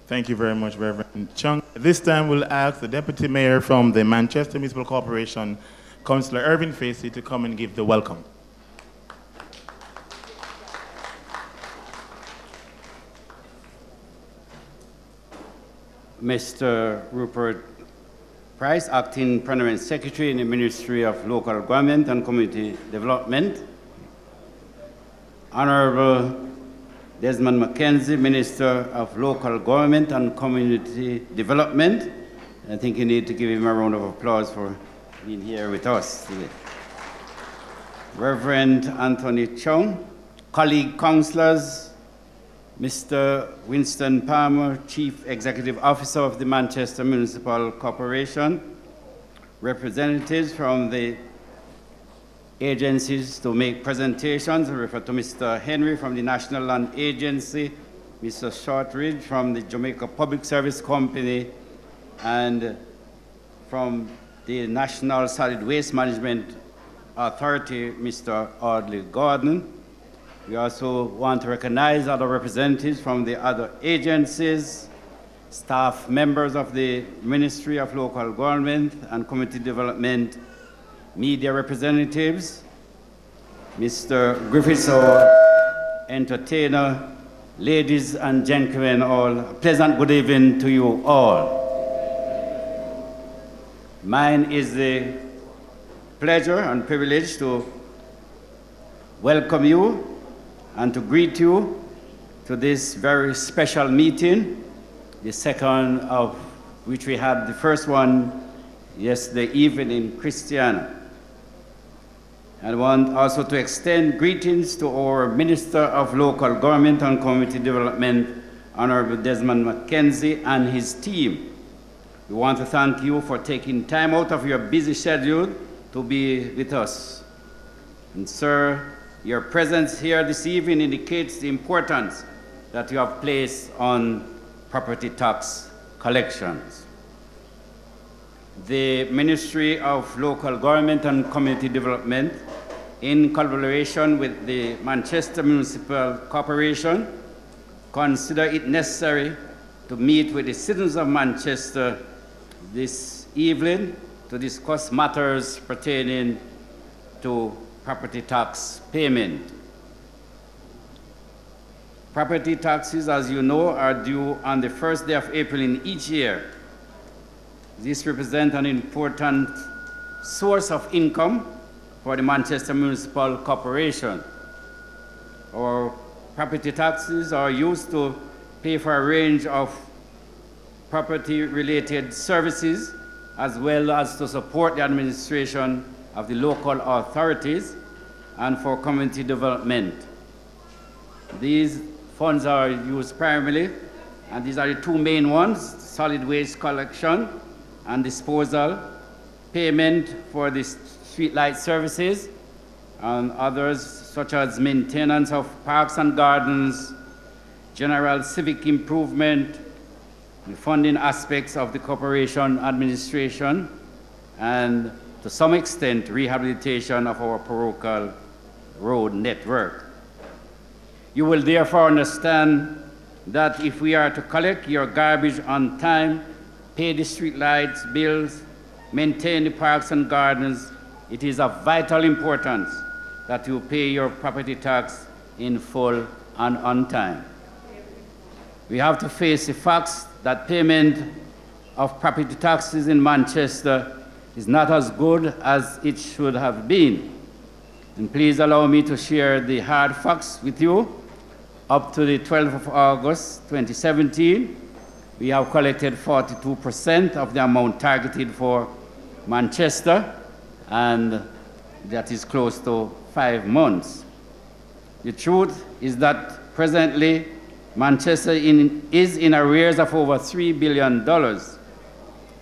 Thank you very much, Reverend Chung. This time we'll ask the Deputy Mayor from the Manchester Municipal Corporation, Councillor Irvin Facey, to come and give the welcome. Mr. Rupert Price, Acting Permanent Secretary in the Ministry of Local Government and Community Development. Honorable Desmond McKenzie, Minister of Local Government and Community Development. I think you need to give him a round of applause for being here with us today. Reverend Anthony Chung, colleague councillors, Mr. Winston Palmer, Chief Executive Officer of the Manchester Municipal Corporation, representatives from the agencies to make presentations. I refer to Mr. Henry from the National Land Agency, Mr. Shortridge from the Jamaica Public Service Company, and from the National Solid Waste Management Authority, Mr. Audley Gordon. We also want to recognize other representatives from the other agencies, staff members of the Ministry of Local Government and Community Development, media representatives, Mr. Griffiths, our entertainer, ladies and gentlemen, all, a pleasant good evening to you all. Mine is the pleasure and privilege to welcome you and to greet you to this very special meeting, the second of which we had the first one yesterday evening in Christiana. I want also to extend greetings to our Minister of Local Government and Community Development, Honorable Desmond McKenzie, and his team. We want to thank you for taking time out of your busy schedule to be with us. And sir, your presence here this evening indicates the importance that you have placed on property tax collections. The Ministry of Local Government and Community Development, in collaboration with the Manchester Municipal Corporation, consider it necessary to meet with the citizens of Manchester this evening to discuss matters pertaining to property tax payment. Property taxes, as you know, are due on the first day of April in each year. This represents an important source of income for the Manchester Municipal Corporation. Our property taxes are used to pay for a range of property-related services, as well as to support the administration of the local authorities and for community development. These funds are used primarily, and these are the two main ones: solid waste collection and disposal, payment for the streetlight services, and others such as maintenance of parks and gardens, general civic improvement, the funding aspects of the corporation administration, and to some extent, rehabilitation of our parochial road network. You will therefore understand that if we are to collect your garbage on time, pay the street lights, bills, maintain the parks and gardens, it is of vital importance that you pay your property tax in full and on time. We have to face the facts that payment of property taxes in Manchester is not as good as it should have been. And please allow me to share the hard facts with you. Up to the 12th of August 2017, we have collected 42% of the amount targeted for Manchester, and that is close to 5 months. The truth is that presently, Manchester is in arrears of over $3 billion.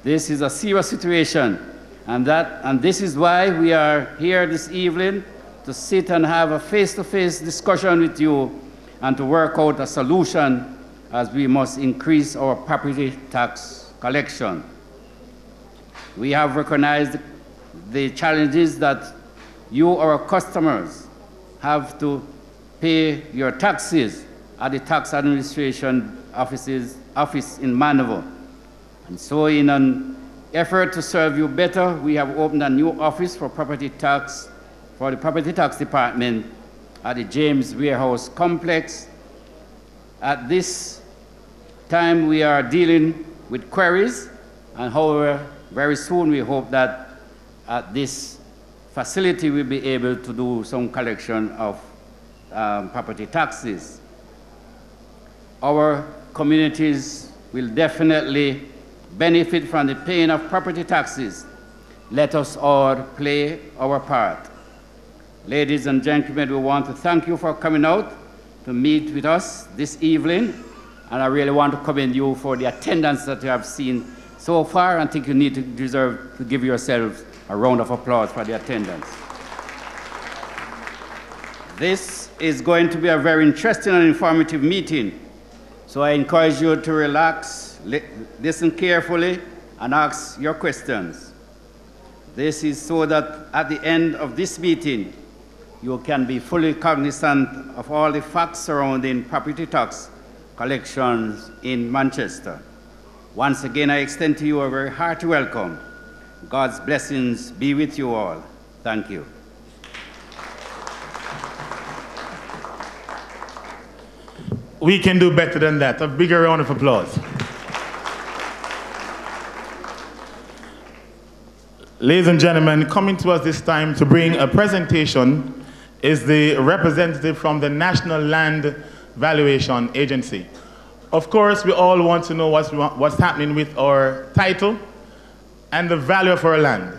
This is a serious situation, and this is why we are here this evening to sit and have a face-to-face discussion with you and to work out a solution, as we must increase our property tax collection. We have recognized the challenges that you, our customers, have to pay your taxes at the tax administration offices office in Mandeville. And so in an effort to serve you better, we have opened a new office for the Property Tax Department at the James Warehouse Complex. At this time, we are dealing with queries, and however, very soon we hope that at this facility we'll be able to do some collection of property taxes. Our communities will definitely benefit from the paying of property taxes. Let us all play our part. Ladies and gentlemen, we want to thank you for coming out to meet with us this evening, and I really want to commend you for the attendance that you have seen so far, and I think you deserve to give yourselves a round of applause for the attendance. This is going to be a very interesting and informative meeting, so I encourage you to relax, listen carefully, and ask your questions. This is so that at the end of this meeting, you can be fully cognizant of all the facts surrounding property tax collections in Manchester. Once again, I extend to you a very hearty welcome. God's blessings be with you all. Thank you. We can do better than that. A bigger round of applause. Ladies and gentlemen, coming to us this time to bring a presentation is the representative from the National Land Valuation Agency. Of course, we all want to know what's happening with our title and the value of our land.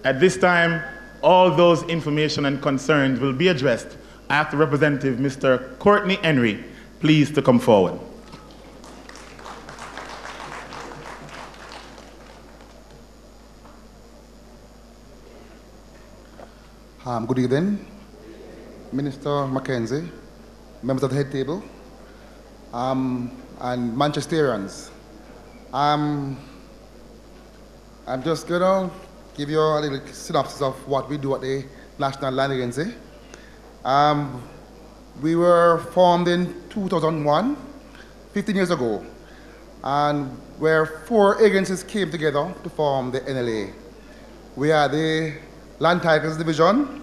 At this time, all those information and concerns will be addressed after Representative Mr. Courtney Henry, please to come forward. Good evening, Minister Mackenzie, members of the head table, and Manchesterians. I'm just gonna give you a little synopsis of what we do at the National Land Agency. We were formed in 2001, 15 years ago, and where 4 agencies came together to form the NLA. We are the Land Titles Division,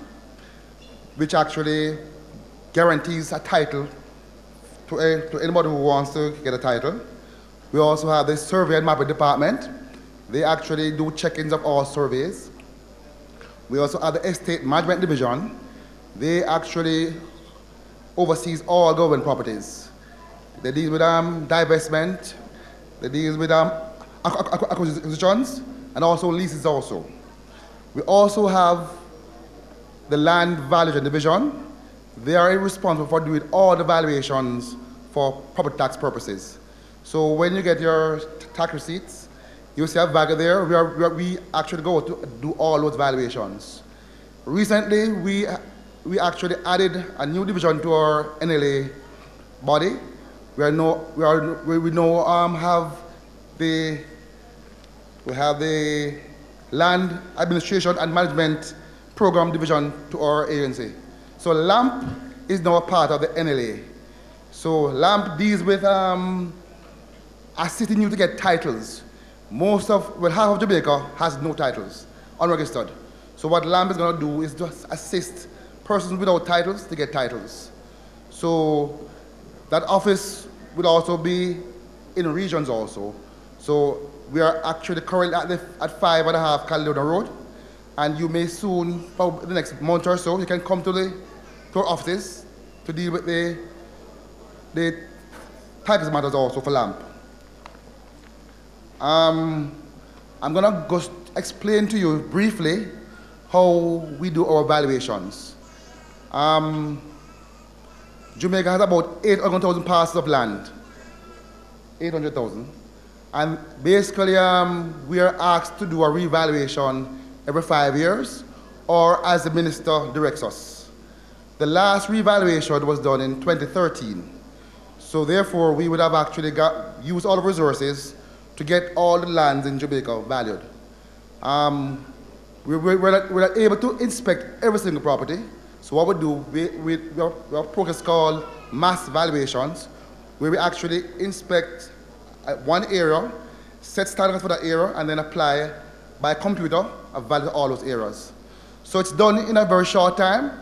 which actually guarantees a title to anybody who wants to get a title. We also have the Survey and Mapping Department. They actually do check-ins of all surveys. We also have the Estate Management Division. They actually oversees all government properties. They deal with divestment, they deal with acquisitions, and also leases also. We also have the Land Valuation Division. They are responsible for doing all the valuations for property tax purposes. So when you get your tax receipts, you see a value there. We actually go to do all those valuations. Recently, we actually added a new division to our NLA body. We now have the Land Administration and Management Program Division to our agency. So LAMP is now a part of the NLA. So LAMP deals with assisting you to get titles. Half of Jamaica has no titles, unregistered. So what LAMP is going to do is to assist persons without titles to get titles. So that office will also be in regions also. So we are actually currently at 5.5 Caledonia Road, and you may soon, probably the next month or so, you can come to our offices to deal with the titles matters also for LAMP. I'm gonna go explain to you briefly how we do our valuations. Jamaica has about 800,000 parcels of land, 800,000. And basically, we are asked to do a revaluation every 5 years, or as the minister directs us. The last revaluation was done in 2013. So therefore, we would have actually used all the resources to get all the lands in Jamaica valued. We're not able to inspect every single property. So what we do, we have a process called mass valuations, where we actually inspect one area, set standards for that area, and then apply by computer a value to all those areas. So it's done in a very short time,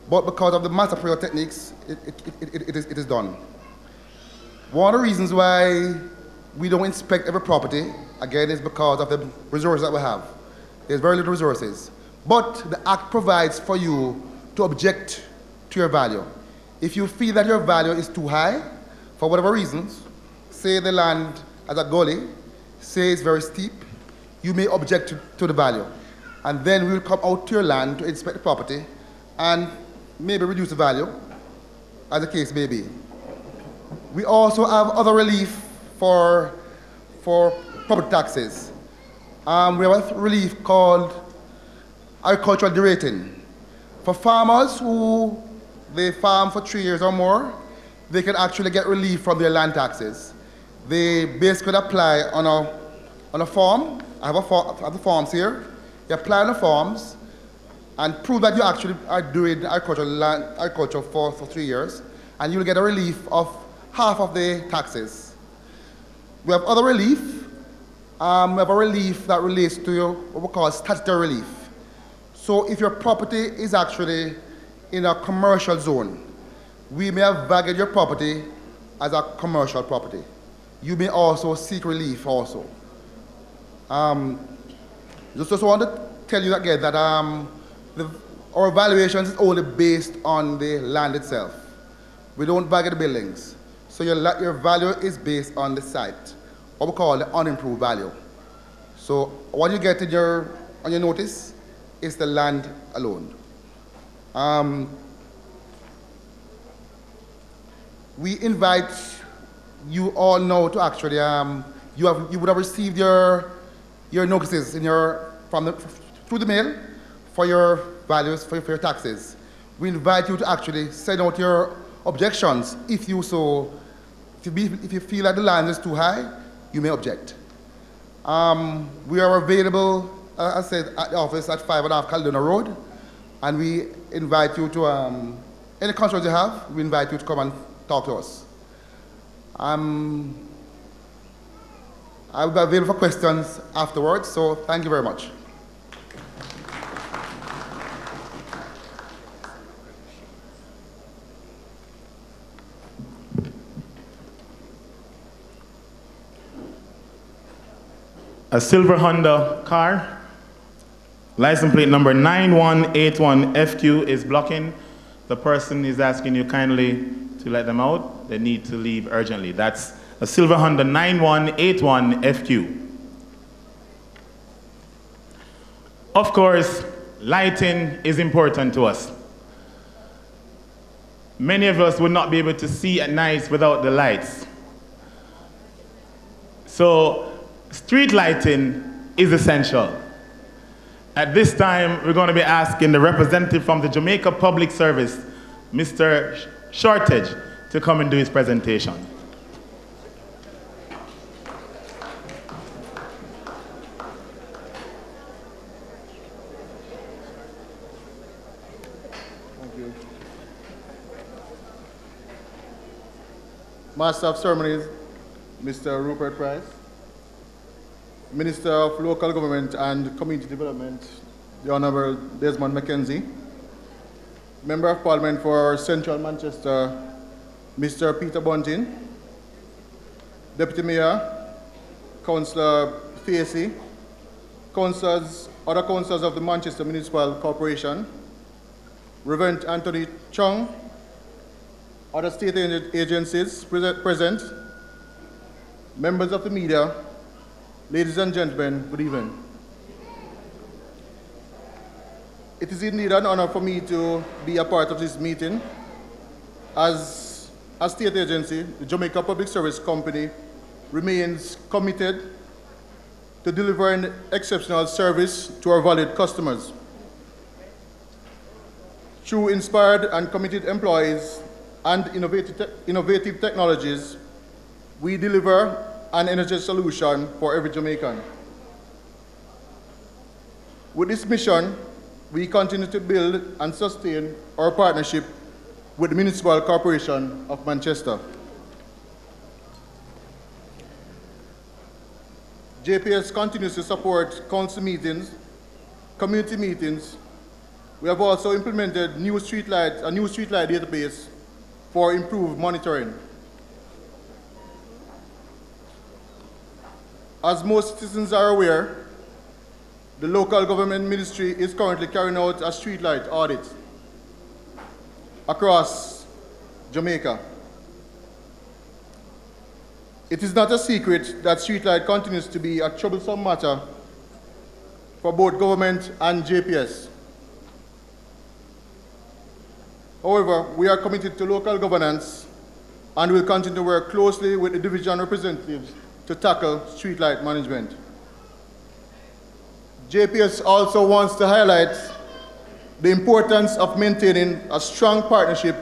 but because of the mass appraisal techniques, it is done. One of the reasons why we don't inspect every property, again, is because of the resources that we have. There's very little resources. But the Act provides for you to object to your value. If you feel that your value is too high, for whatever reasons, say the land has a gully, say it's very steep, you may object to the value. And then we'll come out to your land to inspect the property and maybe reduce the value, as the case may be. We also have other relief for property taxes. We have a relief called agricultural derating. For farmers who they farm for 3 years or more, they can actually get relief from their land taxes. They basically apply on a form. I have the forms here. You apply on the forms and prove that you actually are doing agriculture for 3 years, and you'll get a relief of half of the taxes. We have other relief. We have a relief that relates to what we call statutory relief. So if your property is actually in a commercial zone, we may have valued your property as a commercial property. You may also seek relief also. Just want to tell you again that our valuations is only based on the land itself. We don't value the buildings. So your value is based on the site, what we call the unimproved value. So what you get on your notice is the land alone. We invite you all now to actually, you would have received your notices through the mail for your values, for your taxes. We invite you to actually send out your objections if you feel that the land is too high, you may object. We are available, as I said, at the office at 5.5 Caledonia Road, and we invite you to, any concerns you have, we invite you to come and talk to us. I will be available for questions afterwards, so thank you very much. A silver Honda car, license plate number 9181FQ is blocking. The person is asking you kindly to let them out. They need to leave urgently. That's a silver Honda 9181FQ. Of course, lighting is important to us. Many of us would not be able to see at night without the lights. So, street lighting is essential. At this time, we're going to be asking the representative from the Jamaica Public Service, Mr. Shortage, to come and do his presentation. Thank you. Master of Ceremonies, Mr. Rupert Price. Minister of Local Government and Community Development, the Honourable Desmond Mackenzie. Member of Parliament for Central Manchester, Mr. Peter Bunting. Deputy Mayor, Councillor Facey. Other councillors of the Manchester Municipal Corporation, Reverend Anthony Chung. Other state agencies present. Members of the media. Ladies and gentlemen, good evening. It is indeed an honor for me to be a part of this meeting. As a state agency, the Jamaica Public Service Company remains committed to delivering exceptional service to our valued customers. Through inspired and committed employees and innovative technologies, we deliver an energy solution for every Jamaican. With this mission, we continue to build and sustain our partnership with the Municipal Corporation of Manchester. JPS continues to support council meetings, community meetings. We have also implemented a new streetlight database for improved monitoring. As most citizens are aware, the local government ministry is currently carrying out a streetlight audit across Jamaica. It is not a secret that streetlight continues to be a troublesome matter for both government and JPS. However, we are committed to local governance and will continue to work closely with the division representatives to tackle streetlight management. JPS also wants to highlight the importance of maintaining a strong partnership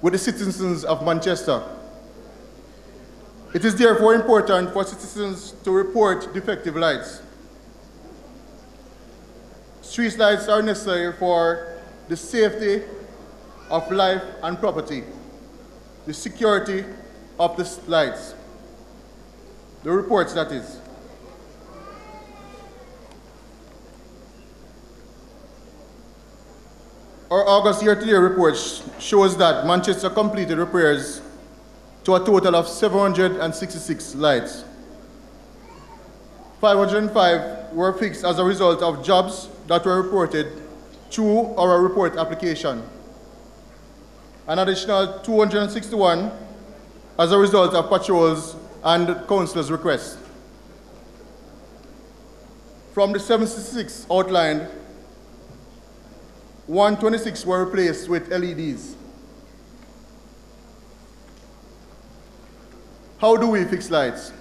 with the citizens of Manchester. It is therefore important for citizens to report defective lights. Street lights are necessary for the safety of life and property, the security of the lights, the reports that is. Our August year-to-year report shows that Manchester completed repairs to a total of 766 lights. 505 were fixed as a result of jobs that were reported through our report application. An additional 261 as a result of patrols and councillors' requests. From the 76 outlined, 126 were replaced with LEDs. How do we fix lights?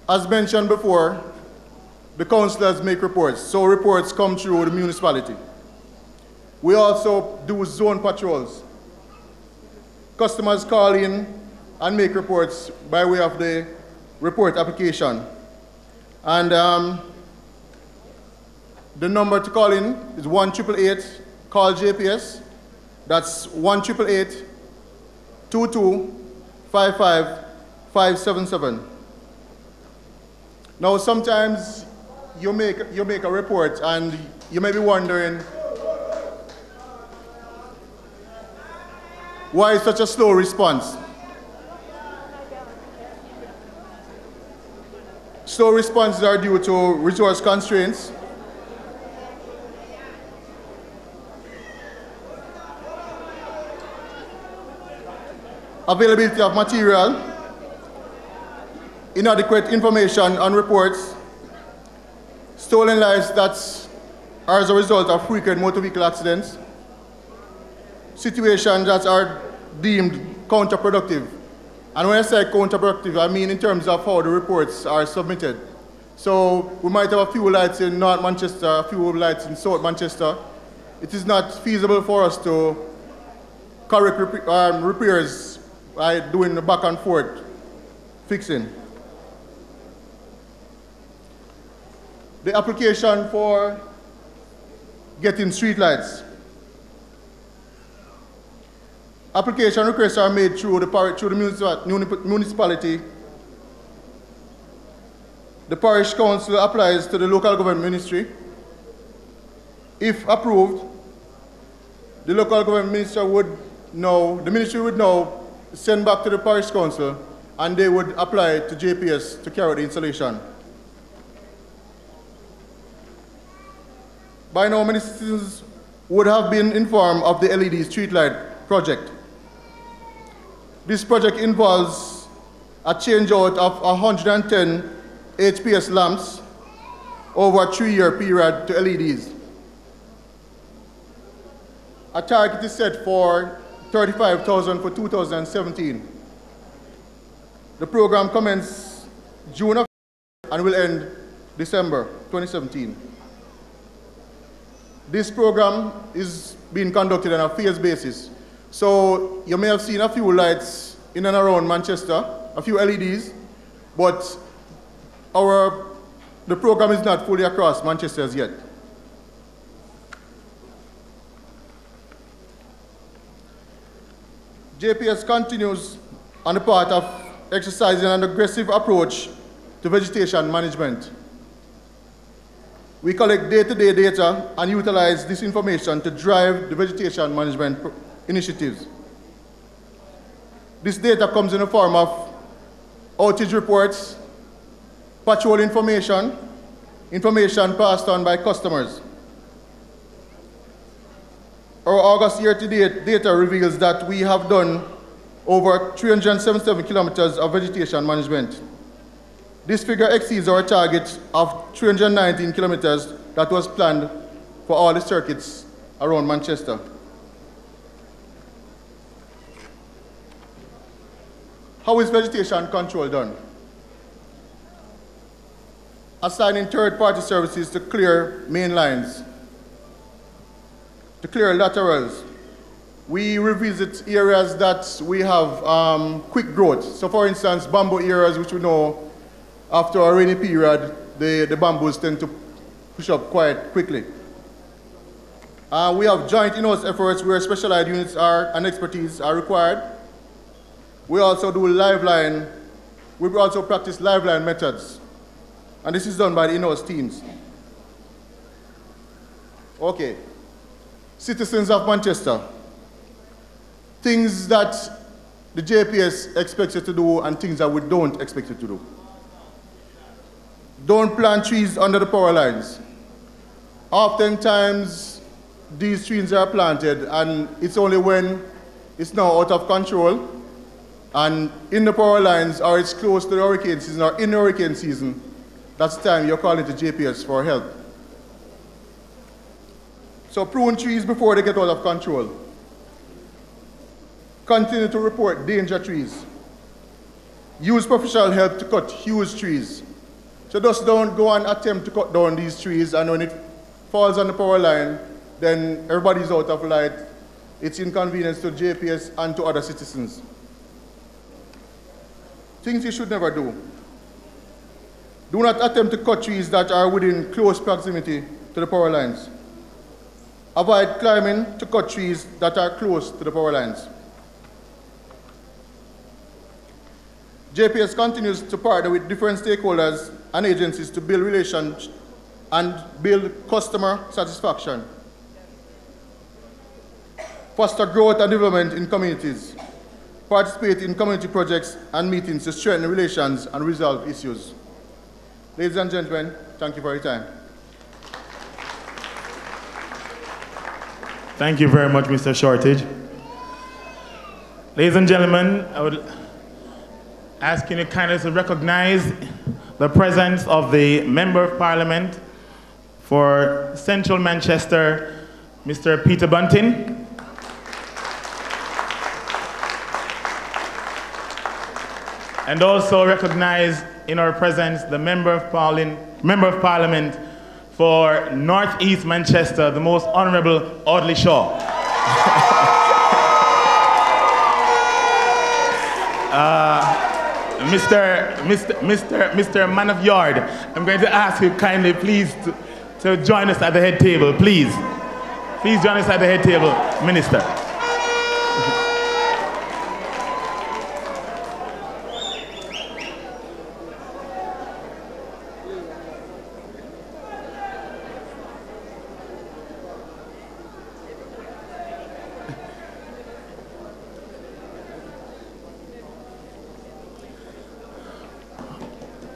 As mentioned before, the councillors make reports, so reports come through the municipality. We also do zone patrols. Customers call in and make reports by way of the report application. And the number to call in is 1-888, call JPS. That's 1-888 22-55-577. Now, sometimes you make a report and you may be wondering, why such a slow response? Slow responses are due to resource constraints, availability of material, inadequate information on reports, stolen lights that are as a result of frequent motor vehicle accidents, situations that are deemed counterproductive. And when I say counterproductive, I mean in terms of how the reports are submitted. So we might have a few lights in North Manchester, a few lights in South Manchester. It is not feasible for us to correct repairs by doing the back and forth fixing. The application for getting street lights. Application requests are made through the municipality. The parish council applies to the local government ministry. If approved, the local government minister would know, the ministry would now send back to the parish council and they would apply to JPS to carry out the installation. By now, many citizens would have been informed of the LED streetlight project. This project involves a changeout of 110 HPS lamps over a 3-year period to LEDs. A target is set for 35,000 for 2017. The program commences June of and will end December 2017. This program is being conducted on a phased basis. So you may have seen a few lights in and around Manchester, a few LEDs, but the program is not fully across Manchester as yet. JPS continues on the part of exercising an aggressive approach to vegetation management. We collect day-to-day data and utilize this information to drive the vegetation management initiatives. This data comes in the form of outage reports, patrol information, information passed on by customers. Our August year-to-date data reveals that we have done over 377 kilometers of vegetation management. This figure exceeds our target of 319 kilometers that was planned for all the circuits around Manchester. How is vegetation control done? Assigning third-party services to clear main lines, to clear laterals. We revisit areas that we have quick growth. So for instance, bamboo areas which we know after a rainy period, the bamboos tend to push up quite quickly. We have joint in-house efforts where specialized units and expertise are required. We also do liveline. We also practice liveline methods. And this is done by the in-house teams. Okay. Citizens of Manchester. Things that the JPS expects you to do and things that we don't expect you to do. Don't plant trees under the power lines. Oftentimes, these trees are planted and it's only when it's now out of control and in the power lines or it's close to the hurricane season or in the hurricane season, that's the time you're calling to JPS for help. So prune trees before they get out of control. Continue to report danger trees. Use professional help to cut huge trees. So just don't go and attempt to cut down these trees, and when it falls on the power line, then everybody's out of light. It's inconvenience to JPS and to other citizens. Things you should never do. Do not attempt to cut trees that are within close proximity to the power lines. Avoid climbing to cut trees that are close to the power lines. JPS continues to partner with different stakeholders and agencies to build relations and build customer satisfaction. Foster growth and development in communities. Participate in community projects and meetings to strengthen relations and resolve issues. Ladies and gentlemen, thank you for your time. Thank you very much, Mr. Shortage. Ladies and gentlemen, I would ask you kindly to recognize the presence of the Member of Parliament for Central Manchester, Mr. Peter Bunting. And also recognize in our presence the Member of Parliament for North East Manchester, the Most Honourable Audley Shaw. Mr. Man of Yard, I'm going to ask you kindly please to join us at the head table, please. Please join us at the head table, Minister.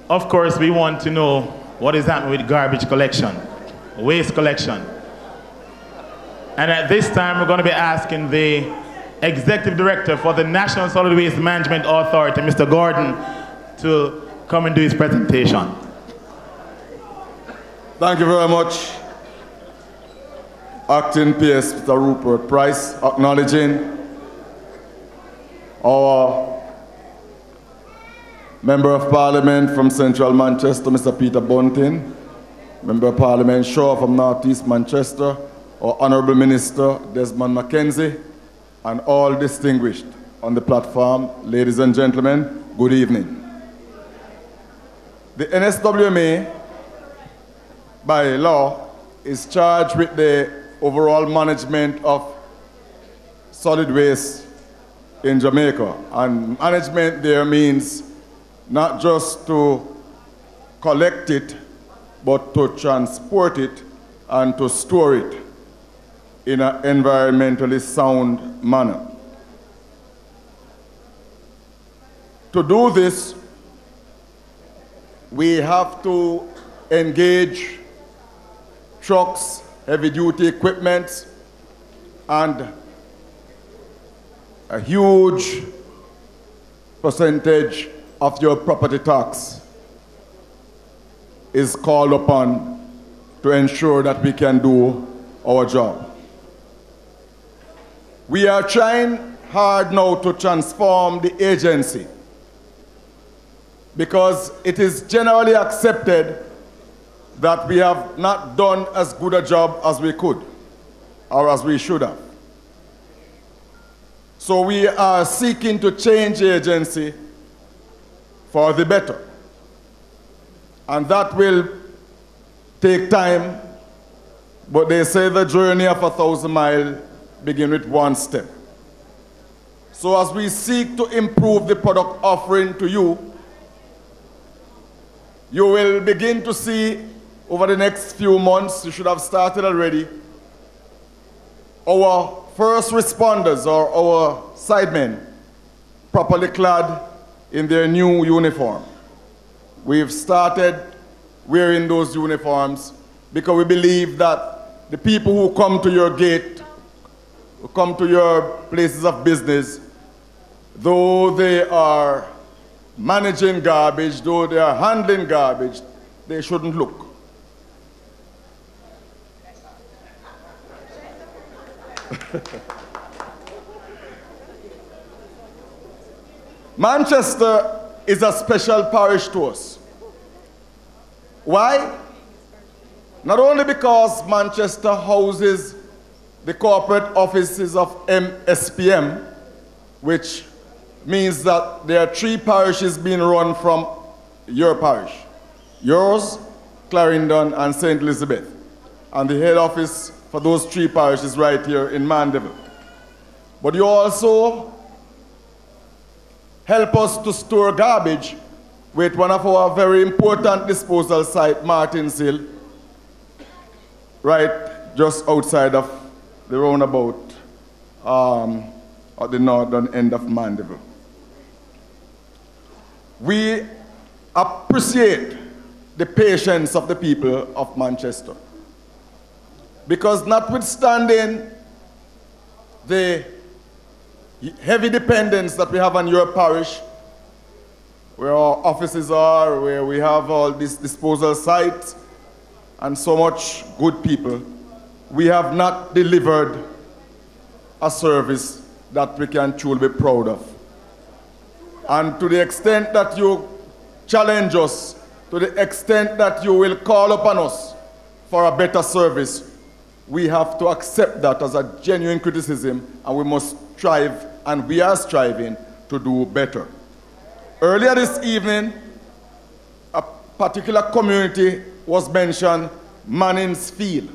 Of course, we want to know what is happening with garbage collection, waste collection. And at this time, we're going to be asking the Executive Director for the National Solid Waste Management Authority, Mr. Gordon, to come and do his presentation. Thank you very much. Acting PS Mr. Rupert Price, acknowledging our Member of Parliament from Central Manchester, Mr. Peter Bunting, Member of Parliament Shaw from North East Manchester, our Honourable Minister Desmond Mackenzie, and all distinguished on the platform, ladies and gentlemen, good evening. The NSWMA, by law, is charged with the overall management of solid waste in Jamaica. And management there means not just to collect it, but to transport it and to store it in an environmentally sound manner. To do this, we have to engage trucks, heavy-duty equipment, and a huge percentage of your property tax is called upon to ensure that we can do our job. We are trying hard now to transform the agency because it is generally accepted that we have not done as good a job as we could or as we should have. So we are seeking to change the agency for the better. And that will take time, but they say the journey of 1,000 miles begins with one step. So as we seek to improve the product offering to you, you will begin to see over the next few months, you should have started already, our first responders or our sidemen properly clad in their new uniform. We've started wearing those uniforms because we believe that the people who come to your gate, who come to your places of business, though they are managing garbage, though they are handling garbage, they shouldn't look. Manchester is a special parish to us. Why? Not only because Manchester houses the corporate offices of MSPM, which means that there are 3 parishes being run from your parish. Yours, Clarendon, and St. Elizabeth. And the head office for those 3 parishes right here in Mandeville. But you also help us to store garbage with one of our very important disposal site, Martins Hill, right just outside of the roundabout at the northern end of Mandeville. We appreciate the patience of the people of Manchester, because notwithstanding the heavy dependence that we have on your parish, where our offices are, where we have all these disposal sites and so much good people, we have not delivered a service that we can truly be proud of. And to the extent that you challenge us, to the extent that you will call upon us for a better service, we have to accept that as a genuine criticism, and we must strive, and we are striving to do better. Earlier this evening, a particular community was mentioned, Mansfield.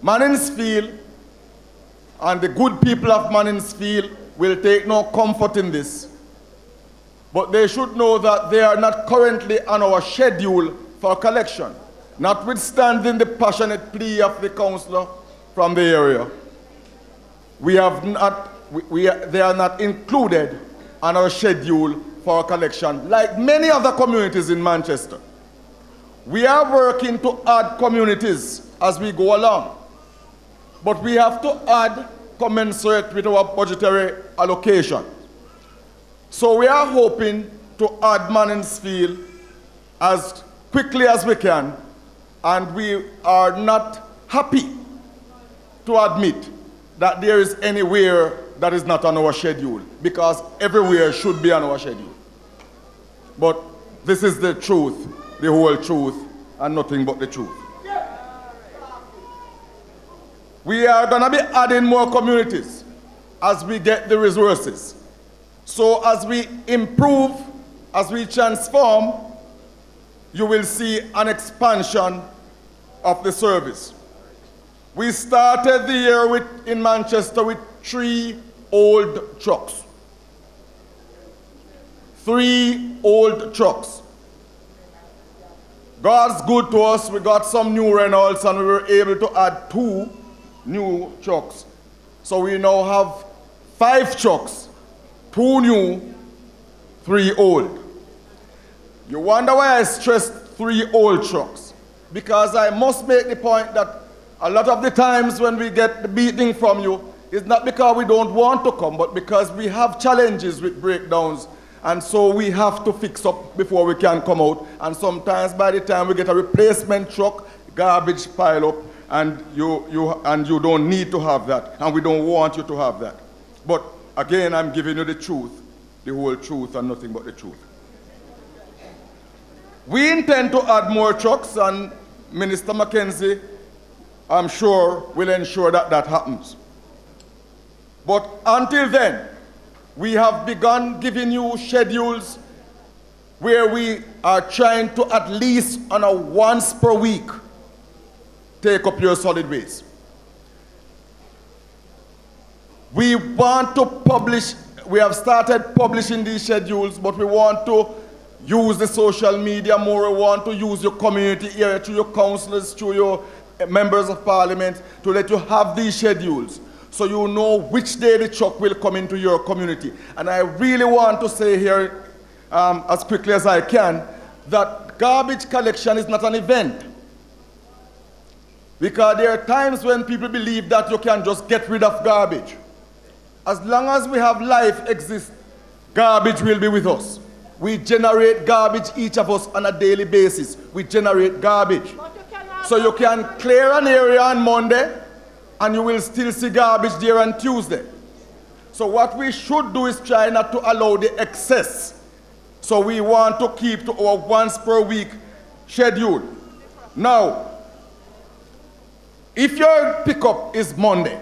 Mansfield and the good people of Mansfield will take no comfort in this, but they should know that they are not currently on our schedule for collection, notwithstanding the passionate plea of the councillor from the area. They are not included on our schedule for collection, like many other communities in Manchester. We are working to add communities as we go along, but we have to add commensurate with our budgetary allocation. So we are hoping to add Mansfield as quickly as we can, and we are not happy to admit that there is anywhere that is not on our schedule, because everywhere should be on our schedule. But this is the truth, the whole truth, and nothing but the truth. We are going to be adding more communities as we get the resources. So as we improve, as we transform, you will see an expansion of the service. We started the year in Manchester with 3 old trucks. 3 old trucks. God's good to us. We got some new Reynolds and we were able to add 2 new trucks. So we now have 5 trucks, 2 new, 3 old. You wonder why I stressed 3 old trucks? Because I must make the point that a lot of the times when we get the beating from you, it's not because we don't want to come, but because we have challenges with breakdowns. And so we have to fix up before we can come out. And sometimes by the time we get a replacement truck, garbage pile up, and you don't need to have that. And we don't want you to have that. But again, I'm giving you the truth, the whole truth, and nothing but the truth. We intend to add more trucks, and Minister Mackenzie, I'm sure, will ensure that that happens. But until then, we have begun giving you schedules where we are trying to at least on a once per week take up your solid waste. We want to publish, we have started publishing these schedules, but we want to use the social media more. We want to use your community area, through your councillors, through your members of parliament, to let you have these schedules so you know which day the truck will come into your community. And I really want to say here, as quickly as I can, that garbage collection is not an event. Because there are times when people believe that you can just get rid of garbage. As long as we have life exist, garbage will be with us. We generate garbage, each of us, on a daily basis. We generate garbage. So you can clear an area on Monday, and you will still see garbage there on Tuesday. So what we should do is try not to allow the excess. So we want to keep to our once per week schedule. Now, if your pickup is Monday,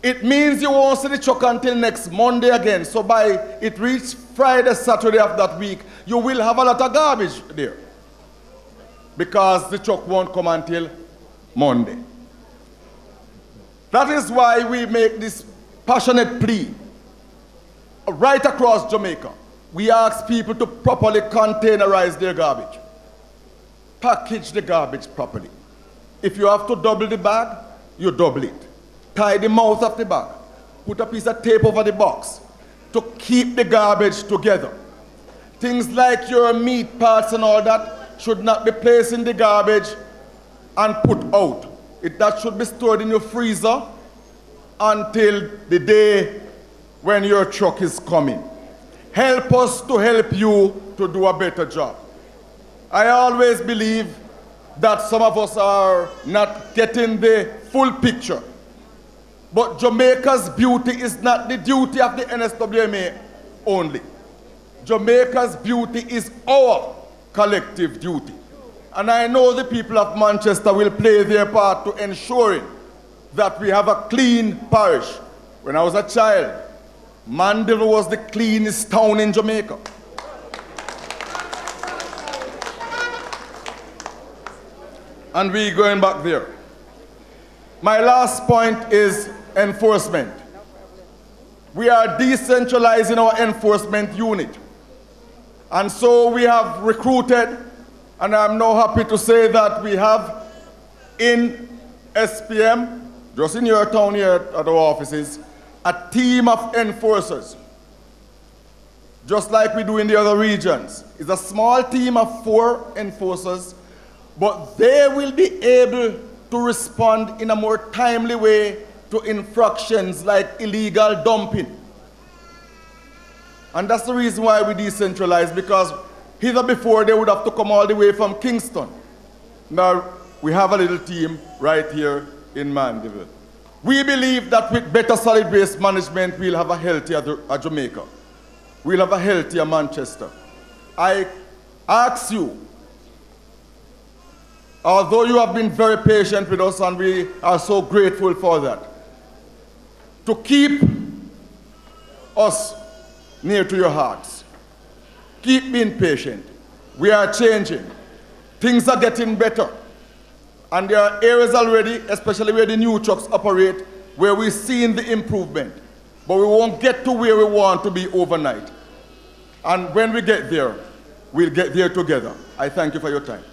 it means you won't see the truck until next Monday again. So by it reach Friday, Saturday of that week, you will have a lot of garbage there, because the truck won't come until Monday. That is why we make this passionate plea right across Jamaica. We ask people to properly containerize their garbage. Package the garbage properly. If you have to double the bag, you double it. Tie the mouth of the bag. Put a piece of tape over the box to keep the garbage together. Things like your meat parts and all that should not be placed in the garbage and put out. That should be stored in your freezer until the day when your truck is coming. Help us to help you to do a better job. I always believe that some of us are not getting the full picture. But Jamaica's beauty is not the duty of the NSWMA only. Jamaica's beauty is our collective duty. And I know the people of Manchester will play their part to ensuring that we have a clean parish. When I was a child, Mandeville was the cleanest town in Jamaica. And we're going back there. My last point is enforcement. We are decentralizing our enforcement unit. And so we have recruited, and I'm now happy to say that we have in SPM, just in your town here at our offices, a team of enforcers. Just like we do in the other regions. It's a small team of 4 enforcers, but they will be able to respond in a more timely way to infractions like illegal dumping. And that's the reason why we decentralize, because hither before they would have to come all the way from Kingston. Now we have a little team right here in Mandeville. We believe that with better solid waste management, we'll have a healthier Jamaica. We'll have a healthier Manchester. I ask you, although you have been very patient with us and we are so grateful for that, to keep us near to your hearts. Keep being patient. We are changing. Things are getting better. And there are areas already, especially where the new trucks operate, where we're seeing the improvement. But we won't get to where we want to be overnight. And when we get there, we'll get there together. I thank you for your time.